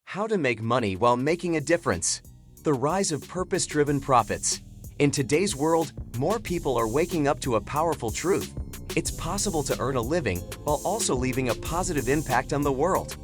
How to make money while making a difference. The rise of purpose-driven profits. In today's world, more people are waking up to a powerful truth. It's possible to earn a living while also leaving a positive impact on the world.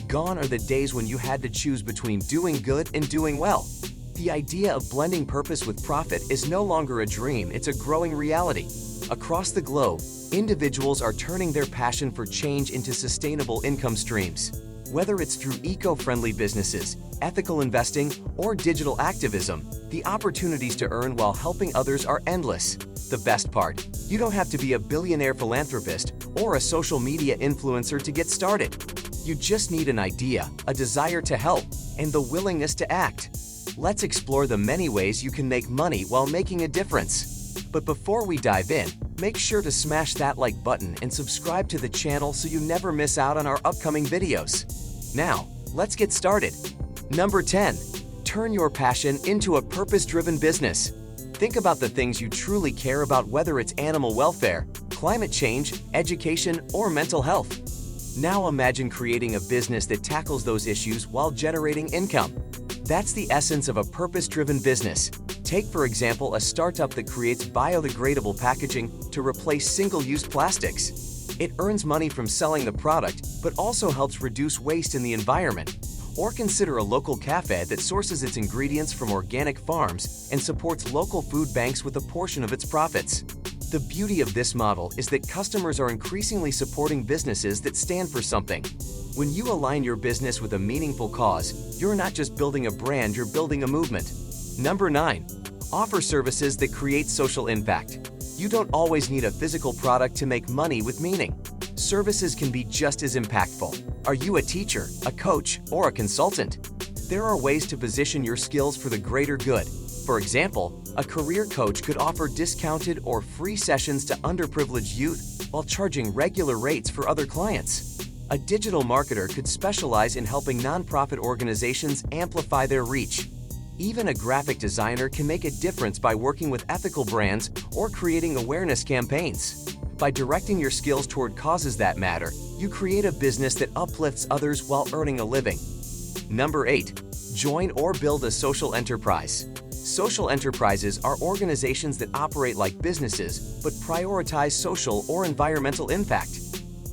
Gone are the days when you had to choose between doing good and doing well. The idea of blending purpose with profit is no longer a dream, it's a growing reality. Across the globe, individuals are turning their passion for change into sustainable income streams. Whether it's through eco-friendly businesses, ethical investing, or digital activism, the opportunities to earn while helping others are endless. The best part, you don't have to be a billionaire philanthropist or a social media influencer to get started. You just need an idea, a desire to help, and the willingness to act. Let's explore the many ways you can make money while making a difference. But before we dive in, make sure to smash that like button and subscribe to the channel so you never miss out on our upcoming videos. Now, let's get started. Number 10. Turn your passion into a purpose-driven business. Think about the things you truly care about, whether it's animal welfare, climate change, education, or mental health. Now imagine creating a business that tackles those issues while generating income. That's the essence of a purpose-driven business. Take, for example, a startup that creates biodegradable packaging to replace single-use plastics. It earns money from selling the product, but also helps reduce waste in the environment. Or consider a local cafe that sources its ingredients from organic farms and supports local food banks with a portion of its profits. The beauty of this model is that customers are increasingly supporting businesses that stand for something. When you align your business with a meaningful cause, you're not just building a brand, you're building a movement. Number 9. Offer services that create social impact. You don't always need a physical product to make money with meaning. Services can be just as impactful. Are you a teacher, a coach, or a consultant? There are ways to position your skills for the greater good. For example, a career coach could offer discounted or free sessions to underprivileged youth while charging regular rates for other clients. A digital marketer could specialize in helping nonprofit organizations amplify their reach. Even a graphic designer can make a difference by working with ethical brands or creating awareness campaigns. By directing your skills toward causes that matter, you create a business that uplifts others while earning a living. Number 8. Join or build a social enterprise. Social enterprises are organizations that operate like businesses but prioritize social or environmental impact.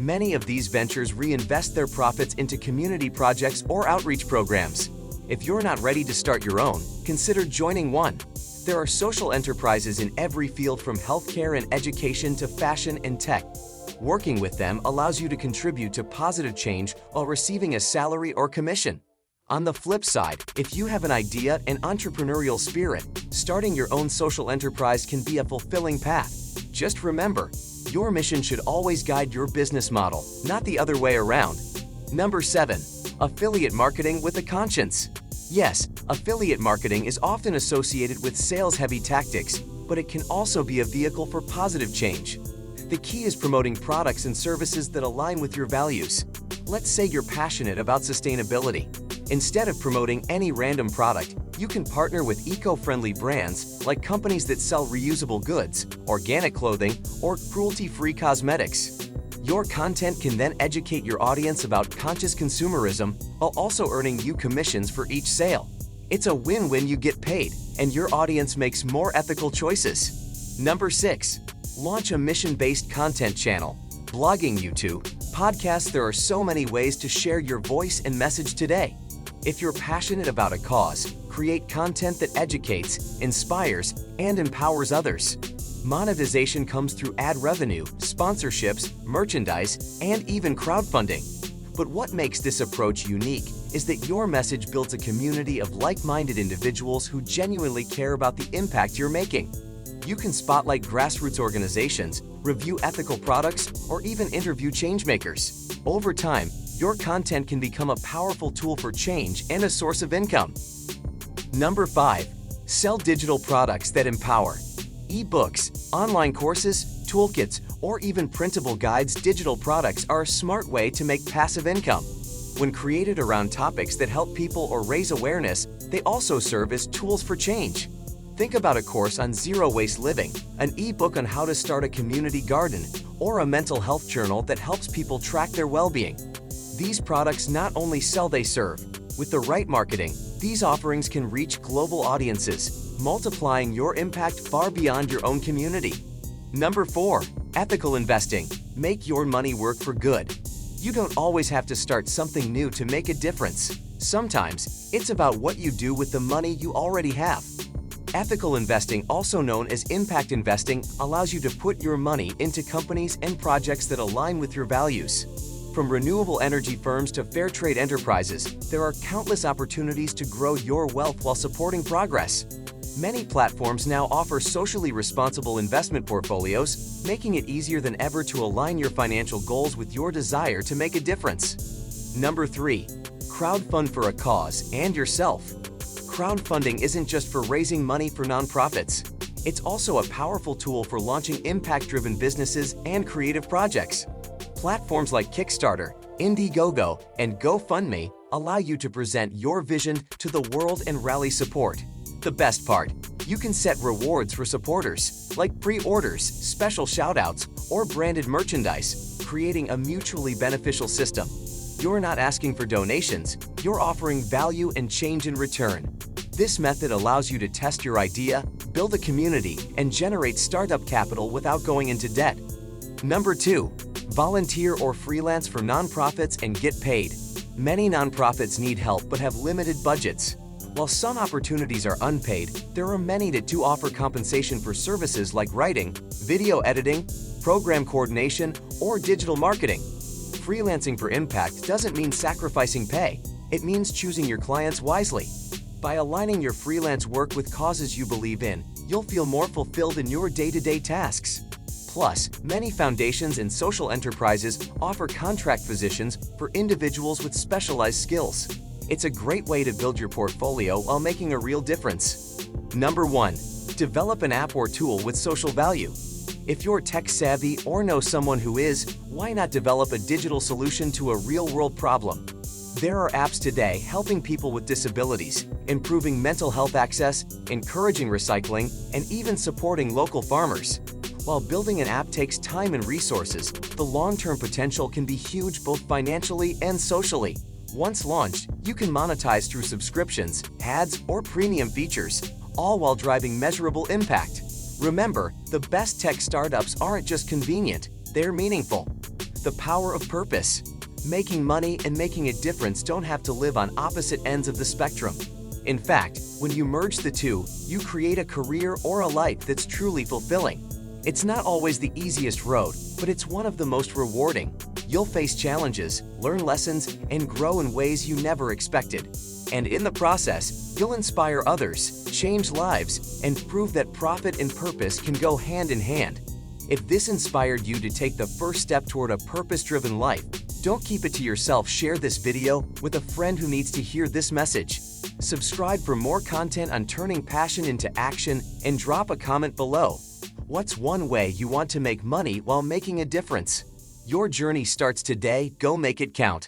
Many of these ventures reinvest their profits into community projects or outreach programs. If you're not ready to start your own, consider joining one. There are social enterprises in every field, from healthcare and education to fashion and tech. Working with them allows you to contribute to positive change while receiving a salary or commission. On the flip side, if you have an idea and entrepreneurial spirit, starting your own social enterprise can be a fulfilling path. Just remember, your mission should always guide your business model, not the other way around. Number 7. Affiliate marketing with a conscience. Yes, affiliate marketing is often associated with sales-heavy tactics, but it can also be a vehicle for positive change. The key is promoting products and services that align with your values. Let's say you're passionate about sustainability. Instead of promoting any random product, you can partner with eco-friendly brands like companies that sell reusable goods, organic clothing, or cruelty-free cosmetics. Your content can then educate your audience about conscious consumerism while also earning you commissions for each sale. It's a win-win. You get paid, and your audience makes more ethical choices. Number 6. Launch a mission-based content channel. Blogging, YouTube, podcasts, there are so many ways to share your voice and message today. If you're passionate about a cause, create content that educates, inspires, and empowers others. Monetization comes through ad revenue, sponsorships, merchandise, and even crowdfunding. But what makes this approach unique is that your message builds a community of like-minded individuals who genuinely care about the impact you're making. You can spotlight grassroots organizations, review ethical products, or even interview changemakers. Over time, your content can become a powerful tool for change and a source of income. Number 5. Sell digital products that empower. E-books, online courses, toolkits, or even printable guides, digital products are a smart way to make passive income. When created around topics that help people or raise awareness, they also serve as tools for change. Think about a course on zero-waste living, an e-book on how to start a community garden, or a mental health journal that helps people track their well-being. These products not only sell, they serve. With the right marketing, these offerings can reach global audiences, multiplying your impact far beyond your own community. Number 4. Ethical investing. Make your money work for good. You don't always have to start something new to make a difference. Sometimes, it's about what you do with the money you already have. Ethical investing, also known as impact investing, allows you to put your money into companies and projects that align with your values. From renewable energy firms to fair trade enterprises, there are countless opportunities to grow your wealth while supporting progress. Many platforms now offer socially responsible investment portfolios, making it easier than ever to align your financial goals with your desire to make a difference. Number 3. Crowdfund for a cause and yourself. Crowdfunding isn't just for raising money for nonprofits. It's also a powerful tool for launching impact-driven businesses and creative projects. Platforms like Kickstarter, Indiegogo, and GoFundMe allow you to present your vision to the world and rally support. The best part, you can set rewards for supporters, like pre-orders, special shoutouts, or branded merchandise, creating a mutually beneficial system. You're not asking for donations, you're offering value and change in return. This method allows you to test your idea, build a community, and generate startup capital without going into debt. Number 2. Volunteer or freelance for nonprofits and get paid. Many nonprofits need help but have limited budgets. While some opportunities are unpaid, there are many that do offer compensation for services like writing, video editing, program coordination, or digital marketing. Freelancing for impact doesn't mean sacrificing pay. It means choosing your clients wisely. By aligning your freelance work with causes you believe in, you'll feel more fulfilled in your day-to-day tasks. Plus, many foundations and social enterprises offer contract positions for individuals with specialized skills. It's a great way to build your portfolio while making a real difference. Number 1. Develop an app or tool with social value. If you're tech-savvy or know someone who is, why not develop a digital solution to a real-world problem? There are apps today helping people with disabilities, improving mental health access, encouraging recycling, and even supporting local farmers. While building an app takes time and resources, the long-term potential can be huge both financially and socially. Once launched, you can monetize through subscriptions, ads, or premium features, all while driving measurable impact. Remember, the best tech startups aren't just convenient, they're meaningful. The power of purpose. Making money and making a difference don't have to live on opposite ends of the spectrum. In fact, when you merge the two, you create a career or a life that's truly fulfilling. It's not always the easiest road, but it's one of the most rewarding. You'll face challenges, learn lessons, and grow in ways you never expected. And in the process, you'll inspire others, change lives, and prove that profit and purpose can go hand in hand. If this inspired you to take the first step toward a purpose-driven life, don't keep it to yourself. Share this video with a friend who needs to hear this message. Subscribe for more content on turning passion into action and drop a comment below. What's one way you want to make money while making a difference? Your journey starts today. Go make it count.